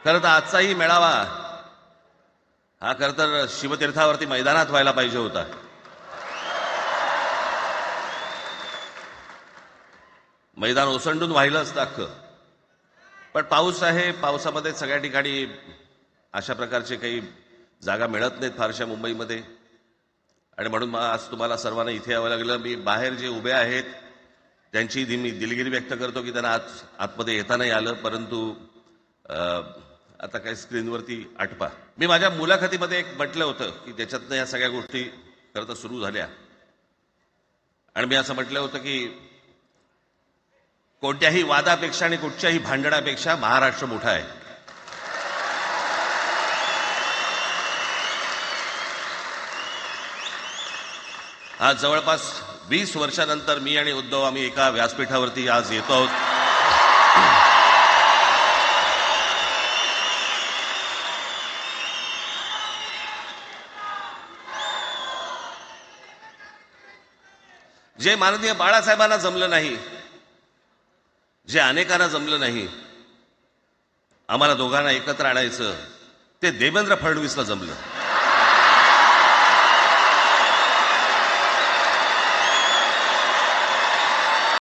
खरं तर आजचाही मेळावा हा खरं तर शिवतीर्थावरती मैदानात व्हायला पाहिजे होता. मैदान ओसंडून वाहिलं असतं अख्खं. पण पाऊस आहे, पावसामध्ये सगळ्या ठिकाणी अशा प्रकारचे काही जागा मिळत नाहीत फारशा मुंबईमध्ये. आणि म्हणून आज तुम्हाला सर्वांना इथे यावं लागलं. मी बाहेर जे उभे आहेत त्यांची मी दिलगिरी व्यक्त करतो की त्यांना आतमध्ये येता नाही आलं, परंतु आता काय स्क्रीनवरती आठवा. मी माझ्या मुलाखतीमध्ये एक म्हटलं होतं की त्याच्यातनं या सगळ्या गोष्टी खरं तर सुरू झाल्या. आणि मी असं म्हटलं होतं की कोणत्याही वादापेक्षा आणि कुठच्याही भांडणापेक्षा महाराष्ट्र मोठा आहे. आज जवळपास 20 वर्षानंतर मी आणि उद्धव आम्ही एका व्यासपीठावरती आज येतो आहोत. जे माननीय बाळासाहेबांना जमलं नाही, जे अनेकांना जमलं नाही, आम्हाला दोघांना एकत्र आणायचं, ते देवेंद्र फडणवीसला जमलं.